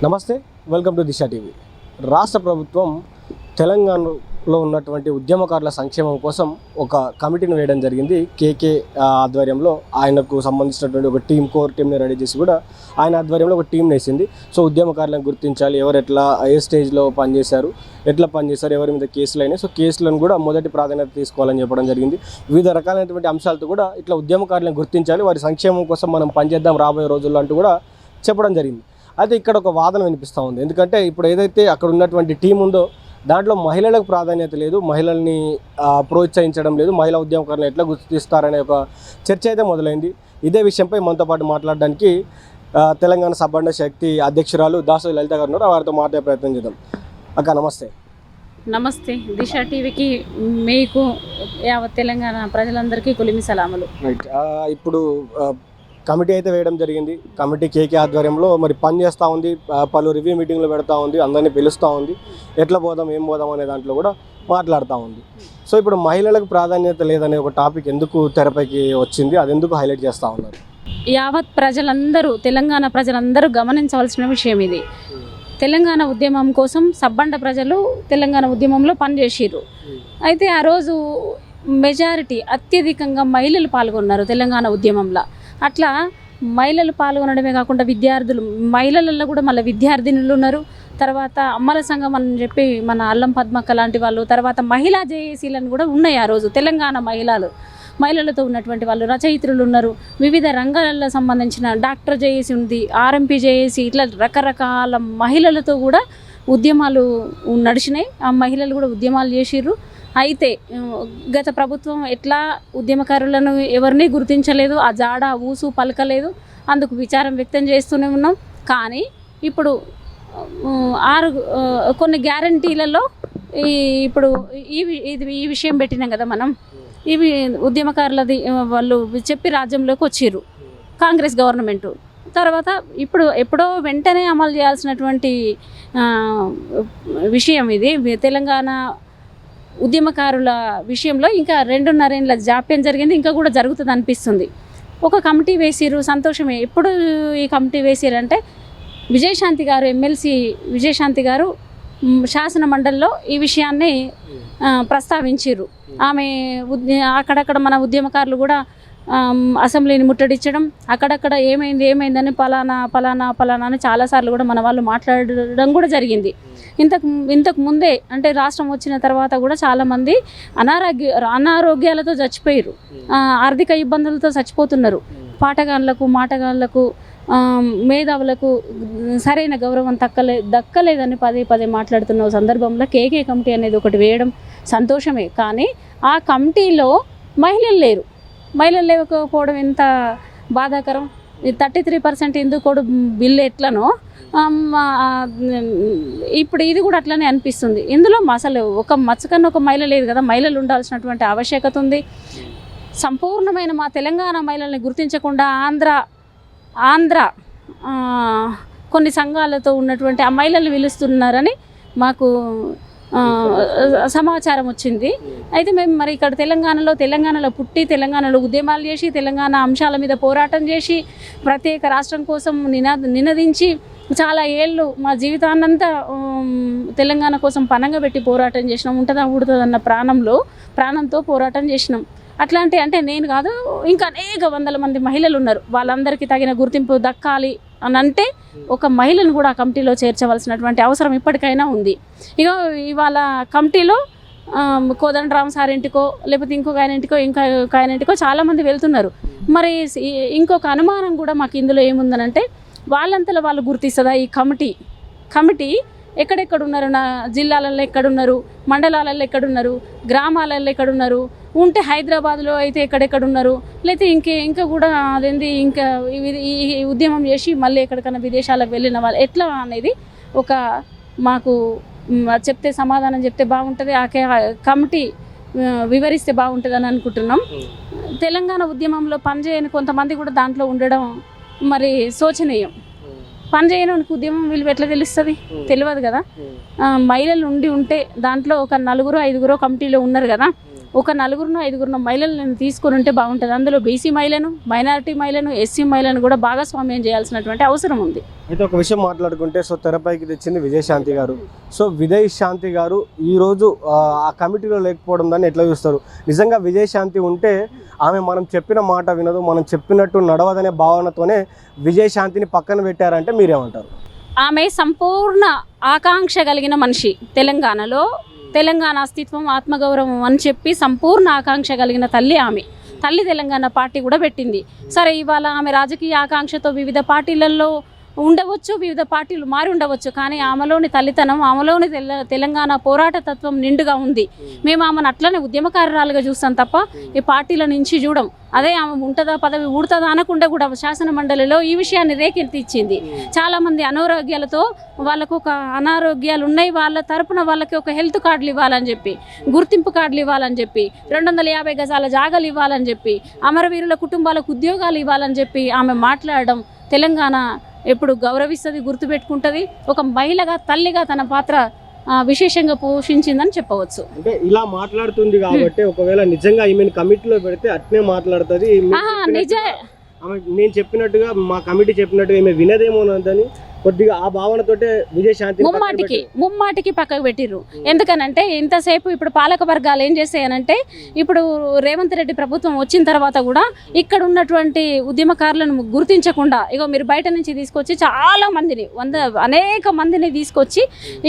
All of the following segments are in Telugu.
నమస్తే, వెల్కమ్ టు దిశ టీవీ. రాష్ట్ర ప్రభుత్వం తెలంగాణలో ఉన్నటువంటి ఉద్యమకారుల సంక్షేమం కోసం ఒక కమిటీని వేయడం జరిగింది. కేకే ఆధ్వర్యంలో ఆయనకు సంబంధించినటువంటి ఒక కోర్ టీంని రెడీ చేసి కూడా ఆయన ఆధ్వర్యంలో ఒక టీంని వేసింది. సో ఉద్యమకారులను గుర్తించాలి, ఎవరు ఎట్లా ఏ స్టేజ్లో పనిచేశారు, ఎవరి మీద కేసులు అయినాయి, సో కేసులను కూడా మొదటి ప్రాధాన్యత తీసుకోవాలని చెప్పడం జరిగింది. వివిధ రకాలైనటువంటి అంశాలతో కూడా ఇట్లా ఉద్యమకారులను గుర్తించాలి, వారి సంక్షేమం కోసం మనం పనిచేద్దాం రాబోయే రోజుల్లో అంటూ కూడా చెప్పడం జరిగింది. అయితే ఇక్కడ ఒక వాదన వినిపిస్తూ ఉంది. ఎందుకంటే ఇప్పుడు ఏదైతే అక్కడ ఉన్నటువంటి టీం ఉందో దాంట్లో మహిళలకు ప్రాధాన్యత లేదు, మహిళల్ని ప్రోత్సహించడం లేదు, మహిళా ఉద్యమకారులను ఎట్లా గుర్తిస్తారనే ఒక చర్చ అయితే మొదలైంది. ఇదే విషయంపై మనతో పాటు మాట్లాడడానికి తెలంగాణ సబ్బండ శక్తి అధ్యక్షురాలు దాసరి లలిత గారు ఉన్నారు. వారితో మాట్లాడే ప్రయత్నం చేద్దాం. అక్క నమస్తే. నమస్తే. దిశ టీవీకి మీకు యావత్ తెలంగాణ ప్రజలందరికీ కొలిమి సలాములు. రైట్. ఇప్పుడు కమిటీ అయితే వేయడం జరిగింది. కమిటీ కేకే ఆధ్వర్యంలో మరి పని చేస్తూ ఉంది, పలు రివ్యూ మీటింగ్లు పెడతా ఉంది, అందరినీ పిలుస్తూ ఉంది, ఎట్లా పోదాం ఏం పోదాం అనే దాంట్లో కూడా మాట్లాడుతూ ఉంది. సో ఇప్పుడు మహిళలకు ప్రాధాన్యత లేదనే ఒక టాపిక్ ఎందుకు తెరపైకి వచ్చింది, అది ఎందుకు హైలైట్ చేస్తూ ఉన్నారు? యావత్ ప్రజలందరూ, తెలంగాణ ప్రజలందరూ గమనించవలసిన విషయం ఇది. తెలంగాణ ఉద్యమం కోసం సబ్బండ ప్రజలు తెలంగాణ ఉద్యమంలో పనిచేసిర్రు. అయితే ఆ రోజు మెజారిటీ అత్యధికంగా మహిళలు పాల్గొన్నారు తెలంగాణ ఉద్యమంలో. అట్లా మహిళలు పాల్గొనడమే కాకుండా విద్యార్థులు, మహిళలలో కూడా మళ్ళీ విద్యార్థినులు ఉన్నారు. తర్వాత అమ్మల సంఘం అని చెప్పి మన అల్లం పద్మక్క లాంటి వాళ్ళు, తర్వాత మహిళా జేఏసీలను కూడా ఉన్నాయి ఆ రోజు. తెలంగాణ మహిళలతో ఉన్నటువంటి వాళ్ళు రచయిత్రులు ఉన్నారు. వివిధ రంగాలలో సంబంధించిన డాక్టర్ జేఏసీ ఉంది, ఆర్ఎంపీ జేఏసీ, ఇట్లా రకరకాల మహిళలతో కూడా ఉద్యమాలు నడిచినాయి. ఆ మహిళలు కూడా ఉద్యమాలు చేసిర్రు. అయితే గత ప్రభుత్వం ఎట్లా ఉద్యమకారులను ఎవరిని గుర్తించలేదు, ఆ జాడ ఊసు పలకలేదు, అందుకు విచారం వ్యక్తం చేస్తూనే ఉన్నాం. కానీ ఇప్పుడు కొన్ని గ్యారంటీలలో ఇప్పుడు ఈ విషయం పెట్టినాం కదా మనం. ఇవి ఉద్యమకారులది వాళ్ళు చెప్పి రాజ్యంలోకి వచ్చిర్రు కాంగ్రెస్ గవర్నమెంటు. తర్వాత ఇప్పుడు ఎప్పుడో వెంటనే అమలు చేయాల్సినటువంటి విషయం ఇది. తెలంగాణ ఉద్యమకారుల విషయంలో ఇంకా 2.5 ఏళ్ళ జాప్యం జరిగింది, ఇంకా కూడా జరుగుతుంది అనిపిస్తుంది. ఒక కమిటీ వేసిరు, సంతోషమే. ఎప్పుడు ఈ కమిటీ వేసిరంటే విజయశాంతి గారు, ఎమ్మెల్సీ విజయశాంతి గారు శాసన మండలిలో ఈ విషయాన్ని ప్రస్తావించారు. ఆమె అక్కడక్కడ మన ఉద్యమకారులు కూడా అసెంబ్లీని ముట్టడించడం, అక్కడక్కడ ఏమైందని పలానా అని చాలాసార్లు కూడా మన వాళ్ళు మాట్లాడడం కూడా జరిగింది. ఇంతకు ముందే అంటే రాష్ట్రం వచ్చిన తర్వాత కూడా చాలామంది అనారోగ్యాలతో చచ్చిపోయారు, ఆర్థిక ఇబ్బందులతో చచ్చిపోతున్నారు. మాటగాళ్ళకు మేధావులకు సరైన గౌరవం దక్కలేదని పదే మాట్లాడుతున్న సందర్భంలో కేకే కమిటీ అనేది ఒకటి వేయడం సంతోషమే. కానీ ఆ కమిటీలో మహిళలు లేకపోవడం ఎంత బాధాకరం. 33% ఎందుకు బిల్లు ఎట్లనో ఇప్పుడు ఇది కూడా అట్లనే అనిపిస్తుంది. ఇందులో అసలు ఒక మచ్చకన్నా ఒక మహిళ లేదు కదా, మహిళలు ఉండాల్సినటువంటి ఆవశ్యకత ఉంది. సంపూర్ణమైన మా తెలంగాణ మహిళల్ని గుర్తించకుండా ఆంధ్ర కొన్ని సంఘాలతో ఉన్నటువంటి ఆ మహిళలు పిలుస్తున్నారని మాకు సమాచారం వచ్చింది. అయితే మేము మరి ఇక్కడ తెలంగాణలో పుట్టి, తెలంగాణలో ఉద్యమాలు చేసి, తెలంగాణ అంశాల మీద పోరాటం చేసి, ప్రత్యేక రాష్ట్రం కోసం నినదించి చాలా ఏళ్ళు మా జీవితాన్నంతా తెలంగాణ కోసం పనంగా పెట్టి పోరాటం చేసినాం. ఉంటుందన్న ప్రాణంతో పోరాటం చేసినాం. అంటే నేను కాదు, ఇంకా అనేక వందల మంది మహిళలు ఉన్నారు. వాళ్ళందరికీ తగిన గుర్తింపు దక్కాలి అని అంటే ఒక మహిళను కూడా ఆ కమిటీలో చేర్చవలసినటువంటి అవసరం ఇప్పటికైనా ఉంది. ఇవాళ కమిటీలో కోదండరామ్ సార్ ఇంటికో లేకపోతే ఇంకొక ఆయన ఇంటికో చాలామంది వెళ్తున్నారు. మరి ఇంకొక అనుమానం కూడా మాకు ఇందులో ఏముందనంటే, వాళ్ళంతలో వాళ్ళు గుర్తిస్తుందా ఈ కమిటీ ఎక్కడెక్కడున్నారు, నా జిల్లాలలో ఎక్కడున్నారు, మండలాలలో ఎక్కడున్నారు, గ్రామాలలో ఎక్కడున్నారు, ఉంటే హైదరాబాద్లో అయితే ఎక్కడెక్కడున్నారు, లేకపోతే ఇంకా కూడా అదేంది ఇంకా ఈ ఉద్యమం చేసి మళ్ళీ ఎక్కడికైనా విదేశాలకు వెళ్ళిన వాళ్ళు ఎట్లా అనేది ఒక మాకు సమాధానం చెప్తే బాగుంటుంది. ఆ కమిటీ వివరిస్తే బాగుంటుంది అని అనుకుంటున్నాం. తెలంగాణ ఉద్యమంలో పనిచేయని కొంతమంది కూడా దాంట్లో ఉండడం మరి శోచనీయం. పనిచేయడానికి ఉద్యమం విలువ ఎట్లా తెలుస్తుంది? తెలియదు కదా. మహిళలు ఉంటే దాంట్లో ఒక 4-5 కమిటీలో ఉన్నారు కదా. ఒక 4-5 మహిళలను తీసుకొని ఉంటే బాగుంటుంది. అందులో బీసీ మహిళను, మైనారిటీ మహిళను, ఎస్సీ మహిళను కూడా భాగస్వామ్యం చేయాల్సినటువంటి అవసరం ఉంది. అయితే ఒక విషయం మాట్లాడుకుంటే సో తెరపైకి తెచ్చింది విజయశాంతి గారు. సో విజయశాంతి గారు ఈరోజు ఆ కమిటీలో లేకపోవడం దాన్ని ఎట్లా చూస్తారు? నిజంగా విజయశాంతి ఉంటే ఆమె మనం చెప్పిన మాట వినదు, మనం చెప్పినట్టు నడవదనే భావనతోనే విజయశాంతిని పక్కన పెట్టారంటే మీరేమంటారు? ఆమె సంపూర్ణ ఆకాంక్ష కలిగిన మనిషి. తెలంగాణ అస్తిత్వం, ఆత్మగౌరవం అని చెప్పి సంపూర్ణ ఆకాంక్ష కలిగిన తల్లి ఆమె. తల్లి తెలంగాణ పార్టీ కూడా పెట్టింది. సరే, ఇవాళ ఆమె రాజకీయ ఆకాంక్షతో వివిధ పార్టీలలో ఉండవచ్చు, వివిధ పార్టీలు మారి ఉండవచ్చు, కానీ ఆమెలోని తల్లితనం, ఆమెలోని తెలంగాణ పోరాట తత్వం నిండుగా ఉంది. మేము ఆమెను అట్లనే ఉద్యమకారురాలుగా చూస్తాం తప్ప ఈ పార్టీల నుంచి చూడం. అదే ఆమె ఉంటుందా, పదవి ఊడుతుందా అనకుండా కూడా శాసన మండలిలో ఈ విషయాన్ని రేకెత్తిచ్చింది. చాలామంది అనారోగ్యాలతో వాళ్ళకు ఒక అనారోగ్యాలు ఉన్నాయి, వాళ్ళ తరపున వాళ్ళకి ఒక హెల్త్ కార్డులు ఇవ్వాలని చెప్పి, గుర్తింపు కార్డులు ఇవ్వాలని చెప్పి, 250 గజాల జాగాలు ఇవ్వాలని చెప్పి, అమరవీరుల కుటుంబాలకు ఉద్యోగాలు ఇవ్వాలని చెప్పి ఆమె మాట్లాడడం తెలంగాణ ఎప్పుడు గౌరవిస్తుంది, గుర్తుపెట్టుకుంటుంది. ఒక మహిళగా, తల్లిగా తన పాత్ర విశేషంగా పోషించిందని చెప్పవచ్చు. అంటే ఇలా మాట్లాడుతుంది కాబట్టి ఒకవేళ నిజంగా ఈమెను కమిటీలో పెడితే అట్నే మాట్లాడుతుంది. నేను చెప్పినట్టుగా, మా కమిటీ చెప్పినట్టుగా ఈమె వినదేమోనని కొద్దిగా ఆ భావనతోటే విజయశాంతి ముమ్మాటికి పక్కకు పెట్టిర్రు. ఎందుకనంటే ఇంతసేపు ఇప్పుడు పాలక వర్గాలు ఏం చేస్తాయనంటే, ఇప్పుడు రేవంత్ రెడ్డి ప్రభుత్వం వచ్చిన తర్వాత కూడా ఇక్కడ ఉన్నటువంటి ఉద్యమకారులను గుర్తించకుండా ఇగో మీరు బయట నుంచి తీసుకొచ్చి చాలా మందిని, అనేక మందిని తీసుకొచ్చి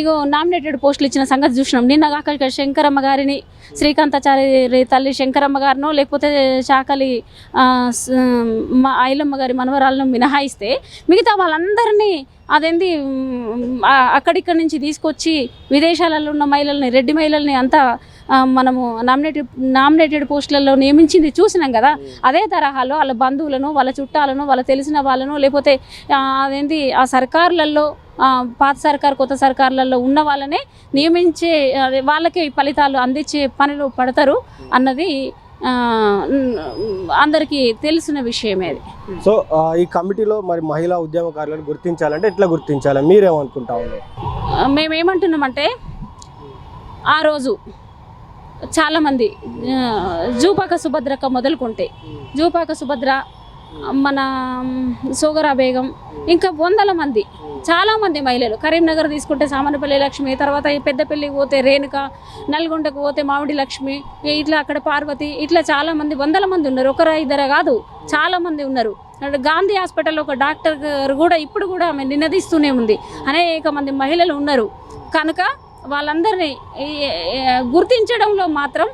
ఇగో నామినేటెడ్ పోస్టులు ఇచ్చిన సంగతి చూసినాం. నిన్న శంకరమ్మ గారిని, శ్రీకాంతాచారి తల్లి శంకరమ్మ గారినో లేకపోతే చాకలి ఐలమ్మ గారి మనవరాలను మినహాయిస్తే మిగతా వాళ్ళందరినీ అదేంది అక్కడిక్కడి నుంచి తీసుకొచ్చి విదేశాలలో ఉన్న మహిళల్ని, రెడ్డి మహిళల్ని అంతా మనము నామినేటెడ్ పోస్టులలో నియమించింది చూసినాం కదా. అదే తరహాలో వాళ్ళ బంధువులను, వాళ్ళ చుట్టాలను, వాళ్ళ తెలిసిన వాళ్ళను, లేకపోతే అదేంది ఆ సర్కారులలో, పాత సర్కారు కొత్త సర్కారులలో ఉన్న వాళ్ళనే నియమించే, వాళ్ళకి ఫలితాలు అందించే పనిలో పడతారు అన్నది అందరికీ తెలిసిన విషయమే అది. సో ఈ కమిటీలో మరి మహిళా ఉద్యమకారులను గుర్తించాలంటే ఎట్లా గుర్తించాలి, మీరేమనుకుంటా ఉన్నారు? మేమేమంటున్నామంటే, ఆ రోజు చాలామంది జూపాక సుభద్రక మొదలుకుంటే, జూపాక సుభద్ర, మన సోగరా బేగం, ఇంకా 100 మంది, చాలామంది మహిళలు, కరీంనగర్ తీసుకుంటే సామనపల్లి లక్ష్మి, తర్వాత పెద్దపల్లికి పోతే రేణుక, నల్గొండకు పోతే మామిడి లక్ష్మి, ఇట్లా అక్కడ పార్వతి, ఇట్లా చాలామంది 100 మంది ఉన్నారు. 1-2 కాదు, చాలామంది ఉన్నారు. గాంధీ హాస్పిటల్లో ఒక డాక్టర్ గారు కూడా ఇప్పుడు కూడా ఆమె నినదిస్తూనే ఉంది. అనేక మంది మహిళలు ఉన్నారు. కనుక వాళ్ళందరినీ గుర్తించడంలో మాత్రం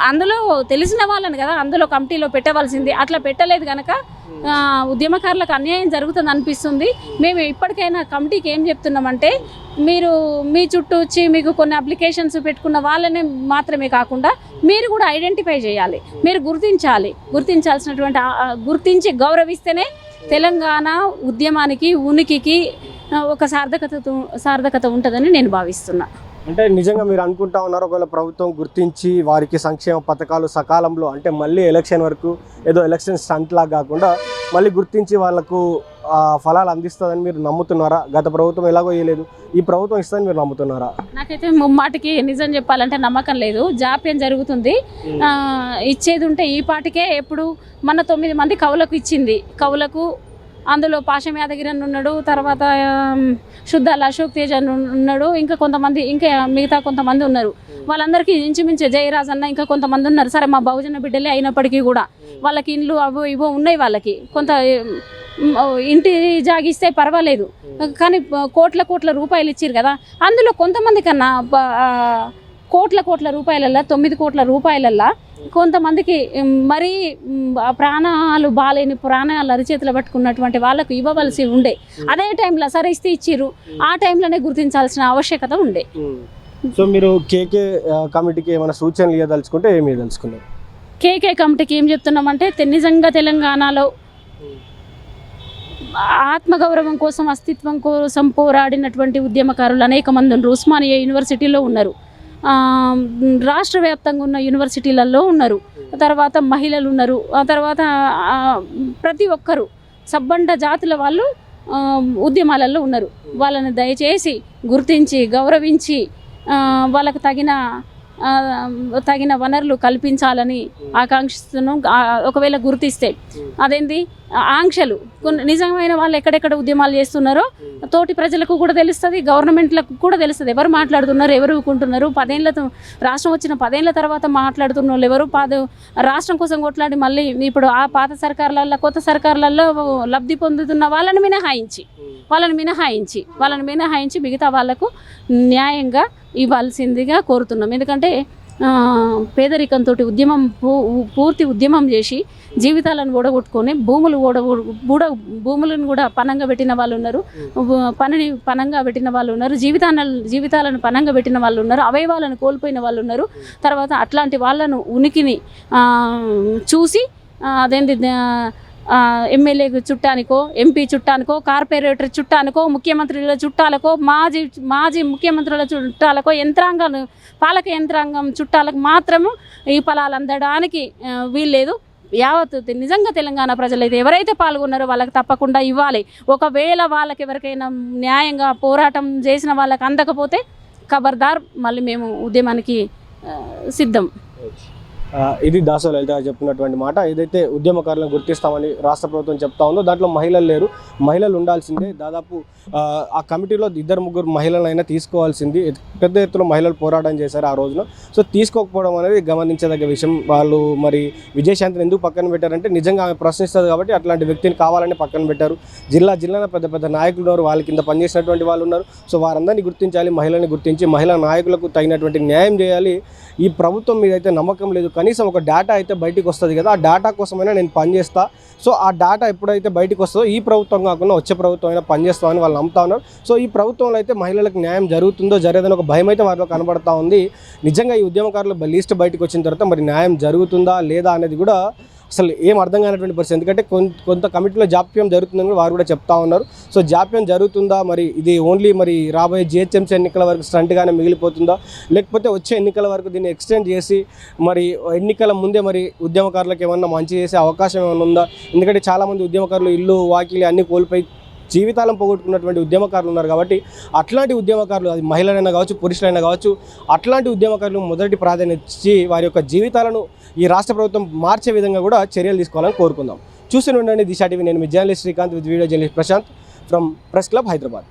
అందులో తెలిసిన వాళ్ళని కదా అందులో కమిటీలో పెట్టవలసింది. అట్లా పెట్టలేదు కనుక ఉద్యమకారులకు అన్యాయం జరుగుతుంది అనిపిస్తుంది. మేము ఇప్పటికైనా కమిటీకి ఏం చెప్తున్నామంటే, మీరు మీ చుట్టూ వచ్చి మీకు కొన్ని అప్లికేషన్స్ పెట్టుకున్న వాళ్ళనే మాత్రమే కాకుండా మీరు కూడా ఐడెంటిఫై చేయాలి, మీరు గుర్తించాల్సినటువంటి గుర్తించి గౌరవిస్తేనే తెలంగాణ ఉద్యమానికి, ఉనికికి ఒక సార్థకత ఉంటుందని నేను భావిస్తున్నా. అంటే నిజంగా మీరు అనుకుంటా ఉన్నారు, ఒకవేళ ప్రభుత్వం గుర్తించి వారికి సంక్షేమ పథకాలు సకాలంలో, అంటే మళ్ళీ ఎలక్షన్ వరకు ఏదో ఎలక్షన్ స్టంట్ లాగా కాకుండా మళ్ళీ గుర్తించి వాళ్ళకు ఫలాలు అందిస్తుందని మీరు నమ్ముతున్నారా? గత ప్రభుత్వం ఎలాగో ఇవ్వలేదు, ఈ ప్రభుత్వం ఇస్తుందని మీరు నమ్ముతున్నారా? నాకైతే ముమ్మాటికి నిజం చెప్పాలంటే నమ్మకం లేదు. జాప్యం జరుగుతుంది. ఇచ్చేది ఉంటే ఈ పాటికే ఎప్పుడు మన 9 మంది కవులకు ఇచ్చింది. కవులకు అందులో పాషం యాదగిరి అని ఉన్నాడు, తర్వాత శుద్ధాల అశోక్ తేజ్ అని ఉన్నాడు, ఇంకా కొంతమంది, ఇంకా మిగతా కొంతమంది ఉన్నారు. వాళ్ళందరికీ ఇంచుమించు జయరాజ్ అన్న, ఇంకా కొంతమంది ఉన్నారు. సరే, మా బహుజన బిడ్డలే అయినప్పటికీ కూడా వాళ్ళకి ఇండ్లు అవో ఇవో ఉన్నాయి. వాళ్ళకి కొంత ఇంటి జాగిస్తే పర్వాలేదు, కానీ కోట్ల రూపాయలు ఇచ్చారు కదా. అందులో కొంతమంది కన్నా కోట్ల రూపాయలల్లా, 9 కోట్ల రూపాయలల్లా కొంతమందికి మరీ ప్రాణాలు బాలేని, ప్రాణాలు అరిచేతులు పట్టుకున్నటువంటి వాళ్ళకు ఇవ్వవలసి ఉండే. అదే టైంలో సరే ఇస్తే ఇచ్చిర్రు, ఆ టైంలోనే గుర్తించాల్సిన ఆవశ్యకత ఉండే. సో మీరు కేకే కమిటీకి ఏమైనా సూచనలు ఇవ్వదలుచుకుంటే ఏమి ఇవ్వదలుచుకున్నారు? కేకే కమిటీకి ఏం చెప్తున్నామంటే, నిజంగా తెలంగాణలో ఆత్మగౌరవం కోసం, అస్తిత్వం కోసం పోరాడినటువంటి ఉద్యమకారులు అనేక మంది ఉన్నారు. ఉస్మానియా యూనివర్సిటీలో ఉన్నారు, రాష్ట్ర వ్యాప్తంగా ఉన్న యూనివర్సిటీలలో ఉన్నారు, తర్వాత మహిళలు ఉన్నారు, ఆ తర్వాత ప్రతి ఒక్కరు సబ్బండ జాతుల వాళ్ళు ఉద్యమాలలో ఉన్నారు. వాళ్ళని దయచేసి గుర్తించి, గౌరవించి వాళ్ళకు తగిన తగిన వనరులు కల్పించాలని ఆకాంక్షను ఒకవేళ గుర్తిస్తే అదేంటి ఆంక్షలు నిజమైన వాళ్ళు ఎక్కడెక్కడ ఉద్యమాలు చేస్తున్నారో తోటి ప్రజలకు కూడా తెలుస్తుంది, గవర్నమెంట్లకు కూడా తెలుస్తుంది ఎవరు మాట్లాడుతున్నారు, ఎవరు ఊకుంటున్నారు. రాష్ట్రం వచ్చిన 10 ఏళ్ల తర్వాత మాట్లాడుతున్న వాళ్ళు ఎవరు, రాష్ట్రం కోసం కొట్లాడి మళ్ళీ ఇప్పుడు ఆ పాత సర్కార్లలో కొత్త సర్కార్లలో లబ్ధి పొందుతున్న వాళ్ళని మినహాయించి మిగతా వాళ్ళకు న్యాయంగా ఇవ్వాల్సిందిగా కోరుతున్నాం. ఎందుకంటే పేదరికంతో పూర్తి ఉద్యమం చేసి జీవితాలను ఓడగొట్టుకొని భూములను కూడా పనంగా పెట్టిన వాళ్ళు ఉన్నారు, పనంగా పెట్టిన వాళ్ళు ఉన్నారు, జీవితాలను పనంగా పెట్టిన వాళ్ళు ఉన్నారు, అవయవాలను కోల్పోయిన వాళ్ళు ఉన్నారు. తర్వాత అట్లాంటి వాళ్ళను ఉనికిని చూసి అదేంటి ఎమ్మెల్యే చుట్టానికో, ఎంపీ చుట్టానికో, కార్పొరేటర్ చుట్టానికో, ముఖ్యమంత్రుల చుట్టాలకో, మాజీ ముఖ్యమంత్రుల చుట్టాలకో, పాలక యంత్రాంగం చుట్టాలకు మాత్రము ఈ ఫలాలు అందడానికి వీల్లేదు. యావత్ నిజంగా తెలంగాణ ప్రజలైతే ఎవరైతే పాల్గొన్నారో వాళ్ళకి తప్పకుండా ఇవ్వాలి. ఒకవేళ వాళ్ళకి ఎవరికైనా న్యాయంగా పోరాటం చేసిన వాళ్ళకి అందకపోతే ఖబర్దార్ మళ్ళీ మేము ఉద్యమానికి సిద్ధం. ఇది దాసో లలిత చెప్పినటువంటి మాట. ఏదైతే ఉద్యమకారులను గుర్తిస్తామని రాష్ట్ర ప్రభుత్వం చెప్తా ఉందో దాంట్లో మహిళలు లేరు, మహిళలు ఉండాల్సిందే. దాదాపు ఆ కమిటీలో 2-3 మహిళలైనా తీసుకోవాల్సింది. పెద్ద ఎత్తున మహిళలు పోరాటం చేశారు ఆ రోజున. సో తీసుకోకపోవడం అనేది గమనించదగ్గ విషయం. వాళ్ళు మరి విజయశాంతిని ఎందుకు పక్కన పెట్టారంటే నిజంగా ఆమె ప్రశ్నిస్తుంది కాబట్టి అట్లాంటి వ్యక్తిని కావాలని పక్కన పెట్టారు. జిల్లాన పెద్ద నాయకులు ఉన్నారు, వాళ్ళ కింద పనిచేసినటువంటి వాళ్ళు ఉన్నారు. సో వారందరినీ గుర్తించాలి, మహిళల్ని గుర్తించి మహిళా నాయకులకు తగినటువంటి న్యాయం చేయాలి. ఈ ప్రభుత్వం మీద అయితే నమ్మకం లేదు, కనీసం ఒక డేటా అయితే బయటికి వస్తుంది కదా, ఆ డేటా కోసమైనా నేను పనిచేస్తా. సో ఆ డేటా ఎప్పుడైతే బయటకు వస్తుందో ఈ ప్రభుత్వం కాకుండా వచ్చే ప్రభుత్వం అయినా పనిచేస్తామని వాళ్ళు నమ్ముతా ఉన్నారు. సో ఈ ప్రభుత్వంలో అయితే మహిళలకు న్యాయం జరుగుతుందో జరగదని ఒక భయం అయితే వారిలో కనబడతా ఉంది. నిజంగా ఈ ఉద్యమకారులు లిస్ట్ బయటకు వచ్చిన తర్వాత మరి న్యాయం జరుగుతుందా లేదా అనేది కూడా అసలు ఏం అర్థం కానటువంటి పరిస్థితి. ఎందుకంటే కొంత కమిటీలో జాప్యం జరుగుతుందని వారు కూడా చెప్తా ఉన్నారు. సో జాప్యం జరుగుతుందా, మరి ఇది ఓన్లీ మరి రాబోయే జిహెచ్ఎంసీ ఎన్నికల వరకు స్టంట్గానే మిగిలిపోతుందా, లేకపోతే వచ్చే ఎన్నికల వరకు దీన్ని ఎక్స్టెండ్ చేసి మరి ఎన్నికల ముందే మరి ఉద్యమకారులకు ఏమన్నా మంచి చేసే అవకాశం ఏమైనా ఉందా? ఎందుకంటే చాలామంది ఉద్యమకారులు ఇల్లు వాకిలి అన్నీ కోల్పోయి జీవితాలను పోగొట్టుకున్నటువంటి ఉద్యమకారులు ఉన్నారు. కాబట్టి అట్లాంటి ఉద్యమకారులు, అది మహిళలైనా కావచ్చు, పురుషులైనా కావచ్చు, అట్లాంటి ఉద్యమకారులు మొదటి ప్రాధాన్యత ఇచ్చి వారి యొక్క జీవితాలను ఈ రాష్ట్ర ప్రభుత్వం మార్చే విధంగా కూడా చర్యలు తీసుకోవాలని కోరుకుందాం. చూస్తూనే ఉండండి దిశా టీవీ. నేను మీ journalist Srikanth with video journalist Prashanth from press club Hyderabad.